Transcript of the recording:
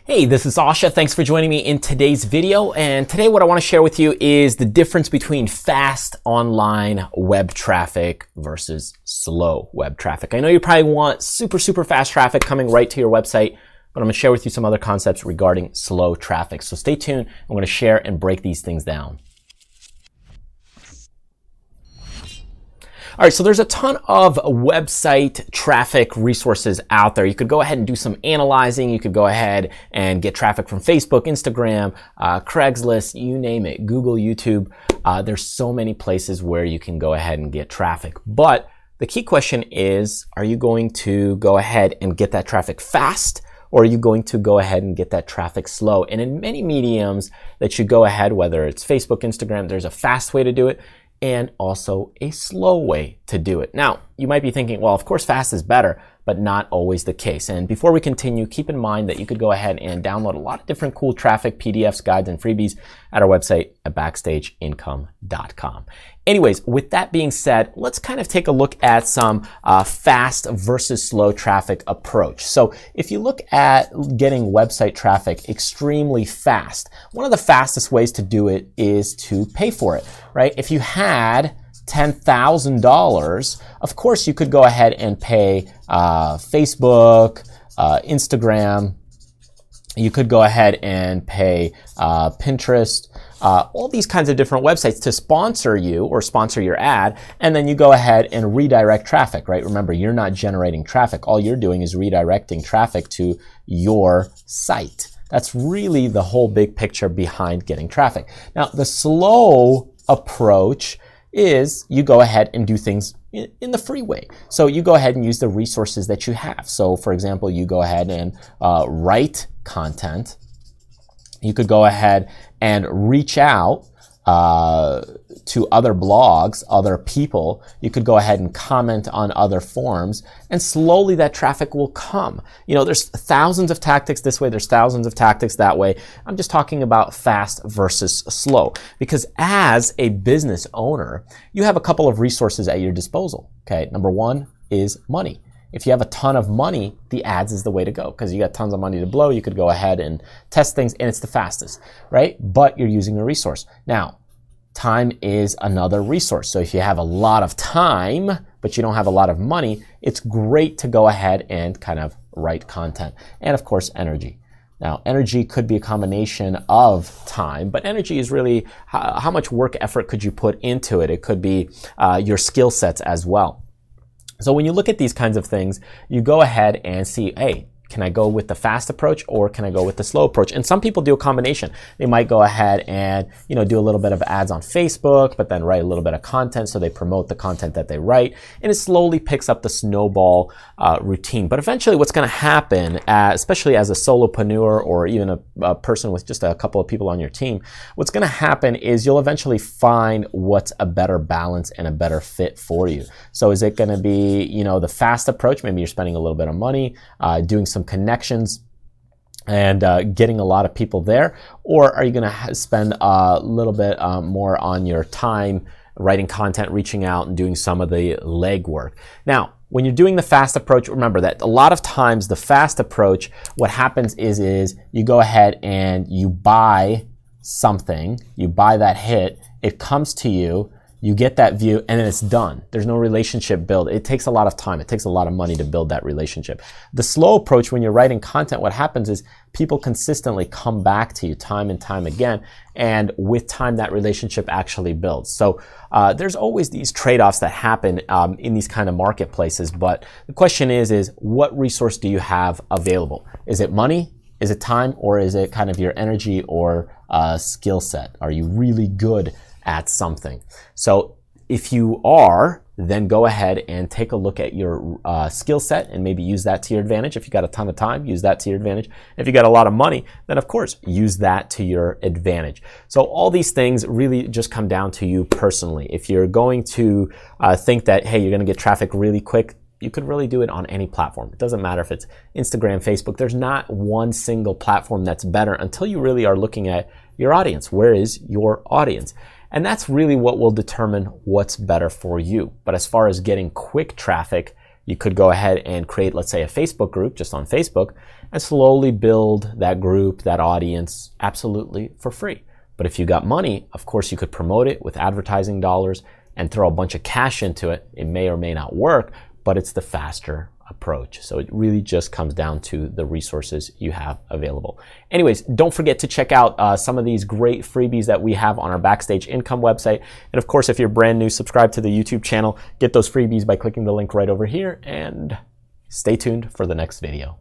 Hey, this is Asha. Thanks for joining me in today's video. And today what I want to share with you is the difference between fast online web traffic versus slow web traffic. I know you probably want super fast traffic coming right to your website, but I'm going to share with you some other concepts regarding slow traffic. So stay tuned. I'm going to share and break these things down. All right, so there's a ton of website traffic resources out there. You could go ahead and do some analyzing. You could go ahead and get traffic from Facebook, Instagram, Craigslist, you name it, Google, YouTube. There's so many places where you can go ahead and get traffic. But the key question is, are you going to go ahead and get that traffic fast? Or are you going to go ahead and get that traffic slow? And in many mediums that you go ahead, whether it's Facebook, Instagram, there's a fast way to do it and also a slow way to do it. Now, you might be thinking, well, of course fast is better, but not always the case. And before we continue, keep in mind that you could go ahead and download a lot of different cool traffic, PDFs, guides, and freebies at our website at BackstageIncome.com. Anyways, with that being said, let's kind of take a look at some fast versus slow traffic approach. So if you look at getting website traffic extremely fast, one of the fastest ways to do it is to pay for it, right? If you had $10,000, of course you could go ahead and pay Facebook, Instagram. You could go ahead and pay Pinterest, all these kinds of different websites to sponsor you or sponsor your ad, and then you go ahead and redirect traffic, right? Remember, you're not generating traffic. All you're doing is redirecting traffic to your site. That's really the whole big picture behind getting traffic. Now, the slow approach is you go ahead and do things in the free way. So you go ahead and use the resources that you have. So for example, you go ahead and write content. You could go ahead and reach out to other blogs, other people. You could go ahead and comment on other forums, and slowly that traffic will come. You know, there's thousands of tactics this way, there's thousands of tactics that way. I'm just talking about fast versus slow, because as a business owner, you have a couple of resources at your disposal. Okay, number one is money. If you have a ton of money, the ads is the way to go because you got tons of money to blow. You could go ahead and test things and it's the fastest, right? But you're using a resource. Now, time is another resource. So if you have a lot of time, but you don't have a lot of money, it's great to go ahead and kind of write content. And of course, energy. Now, energy could be a combination of time, but energy is really how much work effort could you put into it. It could be your skill sets as well. So when you look at these kinds of things, you go ahead and see, hey, can I go with the fast approach or can I go with the slow approach? And some people do a combination. They might go ahead and, you know, do a little bit of ads on Facebook, but then write a little bit of content so they promote the content that they write, and it slowly picks up the snowball routine. But eventually what's going to happen, especially as a solopreneur or even a person with just a couple of people on your team, what's going to happen is you'll eventually find what's a better balance and a better fit for you. So is it going to be, you know, the fast approach? Maybe you're spending a little bit of money, doing some connections and getting a lot of people there, or are you going to spend a little bit more on your time writing content, reaching out and doing some of the legwork? Now, when you're doing the fast approach, remember that a lot of times the fast approach, what happens is you go ahead and you buy something, you buy that hit, it comes to you, you get that view, and then it's done. There's no relationship build. It takes a lot of time. It takes a lot of money to build that relationship. The slow approach, when you're writing content, what happens is people consistently come back to you time and time again, and with time, that relationship actually builds. So there's always these trade-offs that happen in these kind of marketplaces, but the question is what resource do you have available? Is it money? Is it time? Or is it kind of your energy or skill set? Are you really good at something? So if you are, then go ahead and take a look at your skill set and maybe use that to your advantage. If you got a ton of time, use that to your advantage. If you got a lot of money, then of course, use that to your advantage. So all these things really just come down to you personally. If you're going to think that, hey, you're going to get traffic really quick, you could really do it on any platform. It doesn't matter if it's Instagram, Facebook. There's not one single platform that's better until you really are looking at your audience. Where is your audience? And that's really what will determine what's better for you. But as far as getting quick traffic, you could go ahead and create, let's say, a Facebook group just on Facebook, and slowly build that group, that audience, absolutely for free. But if you got money, of course you could promote it with advertising dollars and throw a bunch of cash into it. It may or may not work, but it's the faster approach. So it really just comes down to the resources you have available. Anyways, don't forget to check out some of these great freebies that we have on our Backstage Income website. And of course, if you're brand new, subscribe to the YouTube channel. Get those freebies by clicking the link right over here, and stay tuned for the next video.